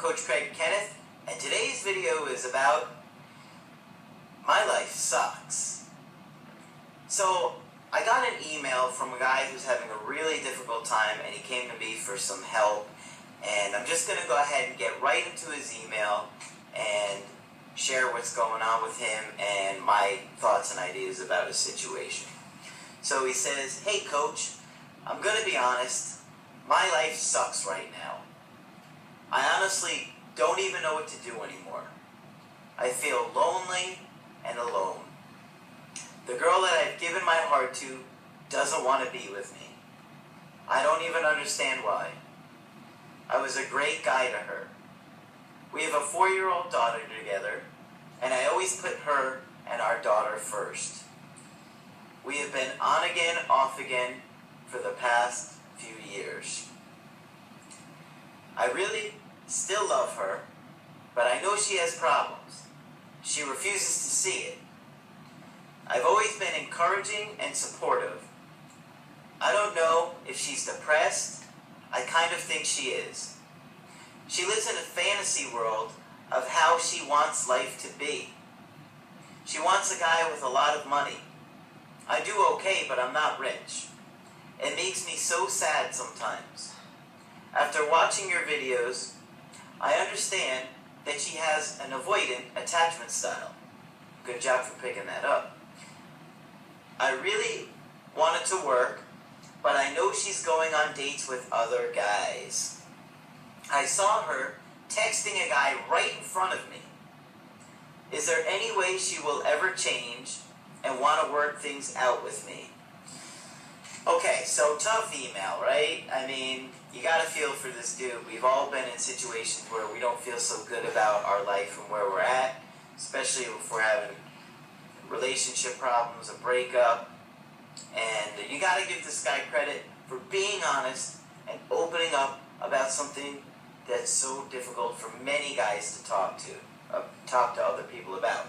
Coach Craig Kenneth, and today's video is about my life sucks. So I got an email from a guy who's having a really difficult time, and he came to me for some help, and I'm just going to go ahead and get right into his email and share what's going on with him and my thoughts and ideas about his situation. So he says, "Hey Coach, I'm going to be honest, my life sucks right now. I honestly don't even know what to do anymore. I feel lonely and alone. The girl that I've given my heart to doesn't want to be with me. I don't even understand why. I was a great guy to her. We have a 4-year-old daughter together, and I always put her and our daughter first. We have been on again, off again for the past few years. I really still love her, but I know she has problems. She refuses to see it. I've always been encouraging and supportive. I don't know if she's depressed. I kind of think she is. She lives in a fantasy world of how she wants life to be. She wants a guy with a lot of money. I do okay, but I'm not rich. It makes me so sad sometimes. After watching your videos, I understand that she has an avoidant attachment style. Good job for picking that up. I really want it to work, but I know she's going on dates with other guys. I saw her texting a guy right in front of me. Is there any way she will ever change and want to work things out with me?" Okay, so tough email, right? I mean, you gotta feel for this dude. We've all been in situations where we don't feel so good about our life and where we're at, especially if we're having relationship problems, a breakup. And you gotta give this guy credit for being honest and opening up about something that's so difficult for many guys to talk to other people about.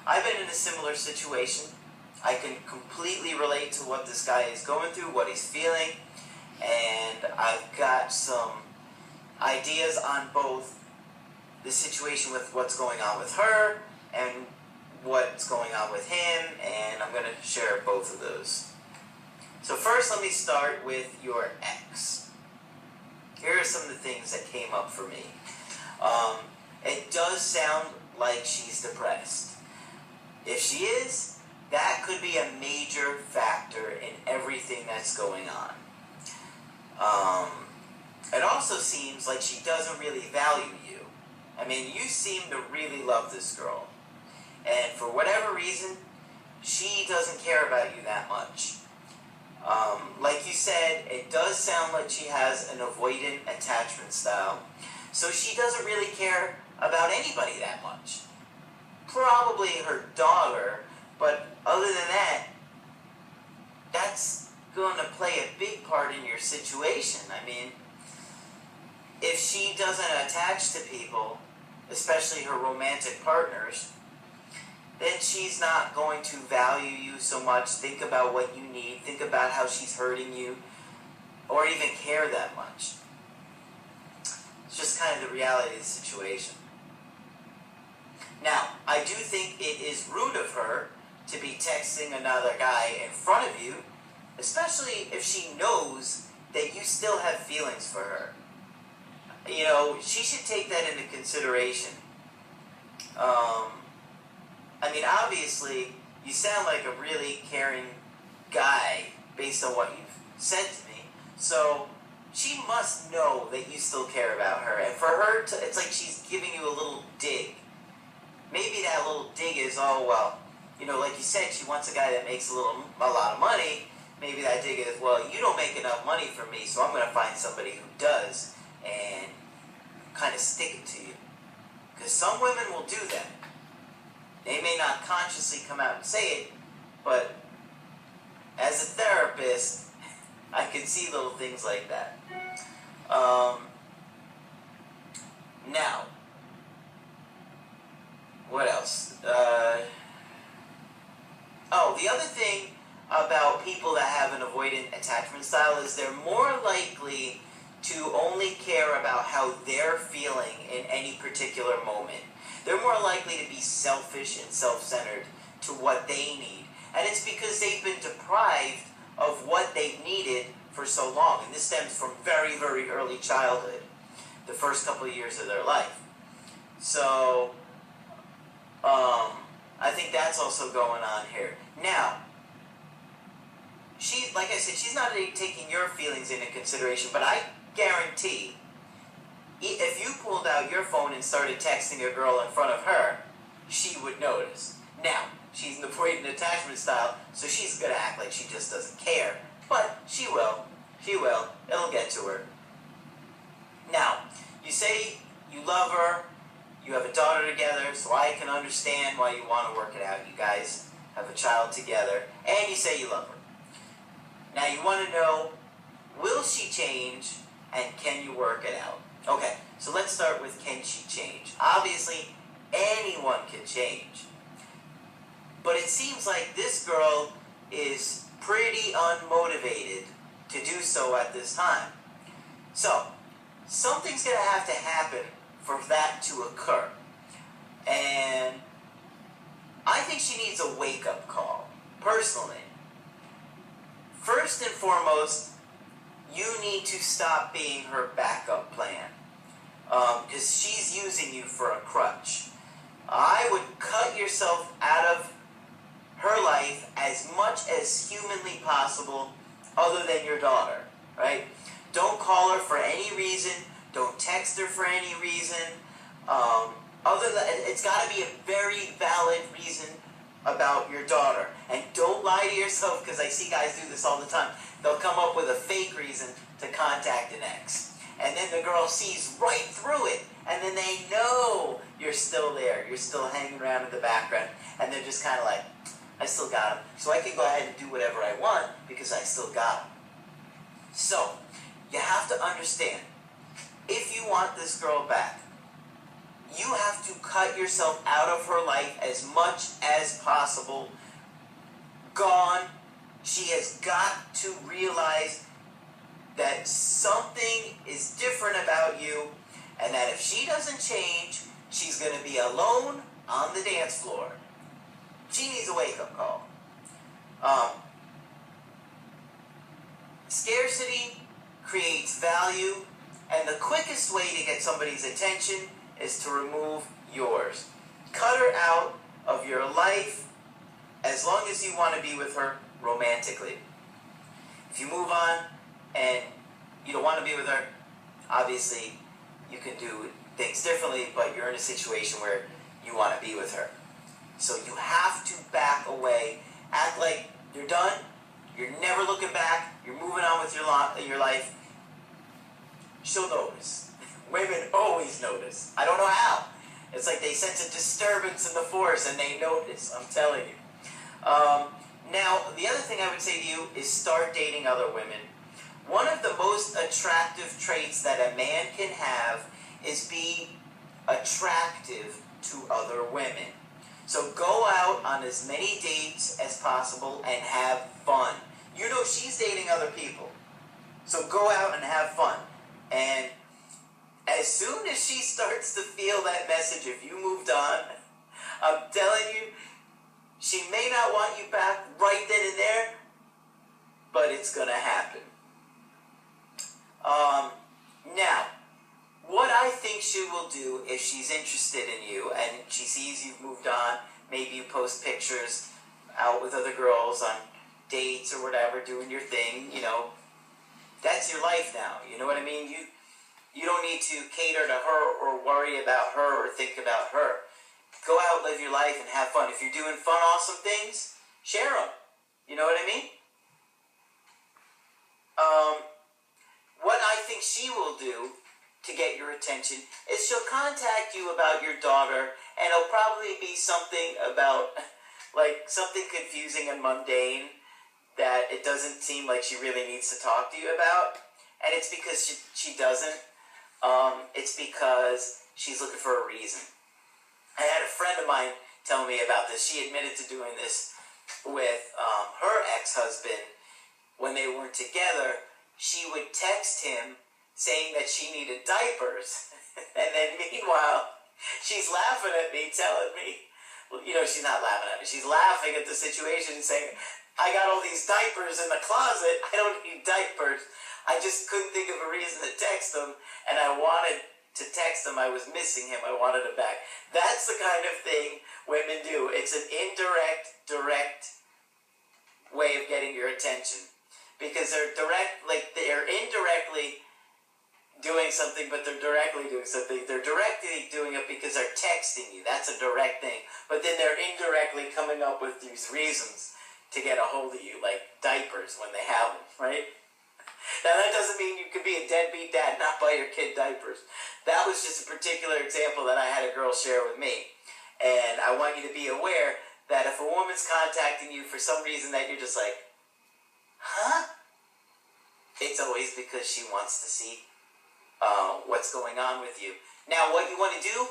I've been in a similar situation. I can completely relate to what this guy is going through, what he's feeling, and I've got some ideas on both the situation with what's going on with her and what's going on with him, and I'm going to share both of those. So first, let me start with your ex. Here are some of the things that came up for me. It does sound like she's depressed. If she is, that could be a major factor in everything that's going on. It also seems like she doesn't really value you. I mean, you seem to really love this girl. And for whatever reason, she doesn't care about you that much. Like you said, it does sound like she has an avoidant attachment style. So she doesn't really care about anybody that much. Probably her daughter, but other than that, that's going to play a big part in your situation. I mean, if she doesn't attach to people, especially her romantic partners, then she's not going to value you so much, think about what you need, think about how she's hurting you, or even care that much. It's just kind of the reality of the situation. Now, I do think it is rude of her to be texting another guy in front of you, especially if she knows that you still have feelings for her. You know, she should take that into consideration. I mean, obviously, you sound like a really caring guy based on what you've said to me. So she must know that you still care about her. And for her to, it's like she's giving you a little dig. Maybe that little dig is, oh, well, you know, like you said, she wants a guy that makes a lot of money. Maybe that dig is, well, you don't make enough money for me, so I'm going to find somebody who does and kind of stick it to you. Because some women will do that. They may not consciously come out and say it, but as a therapist, I can see little things like that. Now, what else? The other thing about people that have an avoidant attachment style is they're more likely to only care about how they're feeling in any particular moment. They're more likely to be selfish and self-centered to what they need. And it's because they've been deprived of what they've needed for so long. And this stems from very, very early childhood, the first couple of years of their life. So, I think that's also going on here. Now, like I said, she's not taking your feelings into consideration, but I guarantee if you pulled out your phone and started texting a girl in front of her, she would notice. Now, she's in the avoidant attachment style, so she's going to act like she just doesn't care. But she will. She will. It'll get to her. Now, you say you love her, you have a daughter together, so I can understand why you want to work it out. You guys have a child together, and you say you love her. Now, you want to know, will she change, and can you work it out? Okay, so let's start with, can she change? Obviously, anyone can change. But it seems like this girl is pretty unmotivated to do so at this time. So, something's going to have to happen for that to occur. And I think she needs a wake-up call, personally. First and foremost, you need to stop being her backup plan. Because she's using you for a crutch. I would cut yourself out of her life as much as humanly possible other than your daughter, right? Don't call her for any reason. Don't text her for any reason. It's got to be a very valid reason about your daughter. And don't lie to yourself, because I see guys do this all the time. They'll come up with a fake reason to contact an ex. And then the girl sees right through it. And then they know you're still there. You're still hanging around in the background. And they're just kind of like, I still got him. So I can go ahead and do whatever I want because I still got him. So, you have to understand, if you want this girl back, you have to cut yourself out of her life as much as possible. Gone. She has got to realize that something is different about you, and that if she doesn't change, she's going to be alone on the dance floor. She needs a wake-up call. Scarcity creates value, and the quickest way to get somebody's attention is to remove yours. Cut her out of your life as long as you want to be with her romantically. If you move on and you don't want to be with her, obviously you can do things differently, but you're in a situation where you want to be with her. So you have to back away. Act like you're done. You're never looking back. You're moving on with your life. She'll notice. Women always notice. I don't know how. It's like they sense a disturbance in the force and they notice. I'm telling you. Now, the other thing I would say to you is start dating other women. One of the most attractive traits that a man can have is be attractive to other women. So go out on as many dates as possible and have fun. You know she's dating other people. So go out and have fun. And as soon as she starts to feel that message, if you moved on, I'm telling you, she may not want you back right then and there, but it's going to happen. Now, what I think she will do if she's interested in you and she sees you've moved on, maybe you post pictures out with other girls on dates or whatever, doing your thing, you know, that's your life now. You know what I mean? You don't need to cater to her or worry about her or think about her. Go out, live your life, and have fun. If you're doing fun, awesome things, share them. You know what I mean? What I think she will do to get your attention is she'll contact you about your daughter, and it'll probably be something about, like, something confusing and mundane that it doesn't seem like she really needs to talk to you about. And it's because she doesn't. It's because she's looking for a reason. I had a friend of mine tell me about this. She admitted to doing this with her ex-husband. When they weren't together, she would text him saying that she needed diapers. And then meanwhile, she's laughing at me, telling me, well, she's not laughing at me. She's laughing at the situation, saying, I got all these diapers in the closet. I don't need diapers. I just couldn't think of a reason to text him, and I wanted to text him. I was missing him. I wanted him back. That's the kind of thing women do. It's an indirect, direct way of getting your attention. Because they're indirectly doing something, but they're directly doing something. They're directly doing it because they're texting you. That's a direct thing. But then they're indirectly coming up with these reasons to get a hold of you, like diapers when they have them, right? Now, that doesn't mean you could be a deadbeat dad, not buy your kid diapers. That was just a particular example that I had a girl share with me. And I want you to be aware that if a woman's contacting you for some reason that you're just like, huh? It's always because she wants to see what's going on with you. Now, what you want to do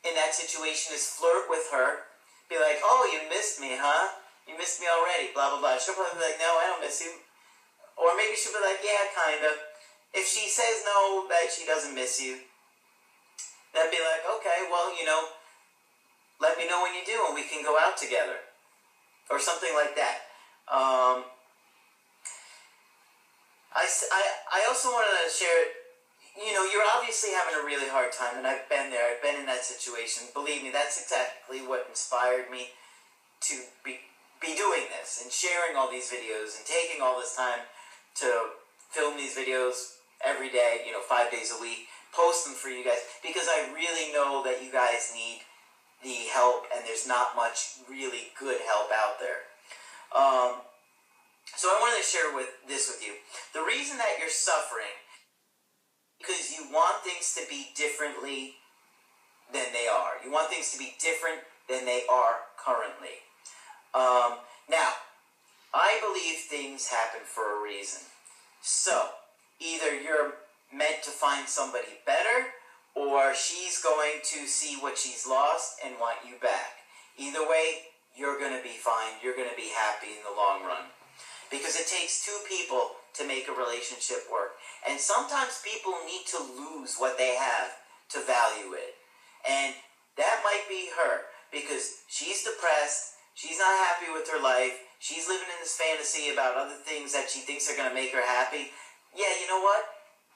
in that situation is flirt with her. Be like, oh, you missed me, huh? You missed me already, blah, blah, blah. She'll probably be like, no, I don't miss you. Or maybe she'll be like, yeah, kind of. If she says no, that she doesn't miss you, then be like, okay, well, let me know when you do and we can go out together. Or something like that. I also wanted to share, you're obviously having a really hard time, and I've been there. I've been in that situation. Believe me, that's exactly what inspired me to be doing this and sharing all these videos and taking all this time to film these videos every day, 5 days a week, post them for you guys, because I really know that you guys need the help, and there's not much really good help out there. So I wanted to share this with you. The reason that you're suffering because you want things to be differently than they are. You want things to be different than they are currently. Now, I believe things happen for a reason. So, either you're meant to find somebody better, or she's going to see what she's lost and want you back. Either way, you're going to be fine. You're going to be happy in the long run. Because it takes two people to make a relationship work. And sometimes people need to lose what they have to value it. And that might be her, because she's depressed, she's not happy with her life, she's living in this fantasy about other things that she thinks are going to make her happy. Yeah, you know what?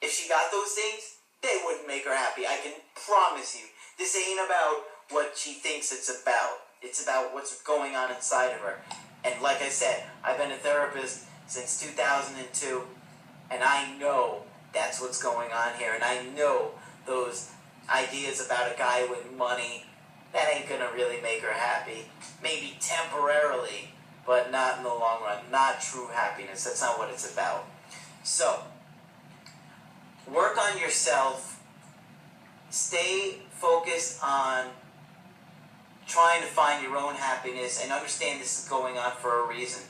If she got those things, they wouldn't make her happy. I can promise you. This ain't about what she thinks it's about. It's about what's going on inside of her. And like I said, I've been a therapist since 2002, and I know that's what's going on here. And I know those ideas about a guy with money, that ain't gonna really make her happy. Maybe temporarily, but not in the long run. Not true happiness. That's not what it's about. So, work on yourself. Stay focused on trying to find your own happiness, and understand this is going on for a reason.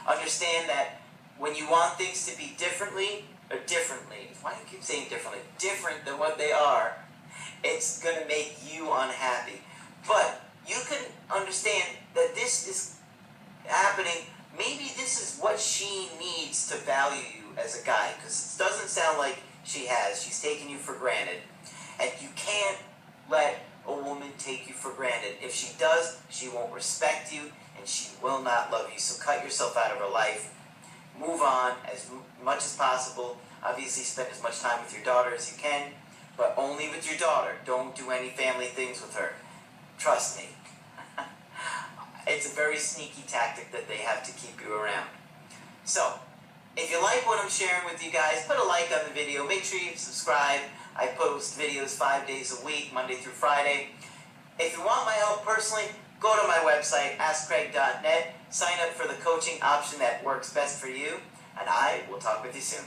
Understand that when you want things to be differently, why do you keep saying differently? Different than what they are, it's going to make you unhappy. But you can understand that this is happening. Maybe this is what she needs to value you as a guy, because it doesn't sound like she has. She's taking you for granted. And you can't let a woman take you for granted. If she does, she won't respect you, and she will not love you. So cut yourself out of her life. Move on as much as possible. Obviously, spend as much time with your daughter as you can, but only with your daughter. Don't do any family things with her. Trust me. It's a very sneaky tactic that they have to keep you around. So, if you like what I'm sharing with you guys, put a like on the video. Make sure you subscribe. I post videos 5 days a week, Monday through Friday. If you want my help personally, go to my website, askcraig.net. Sign up for the coaching option that works best for you, and I will talk with you soon.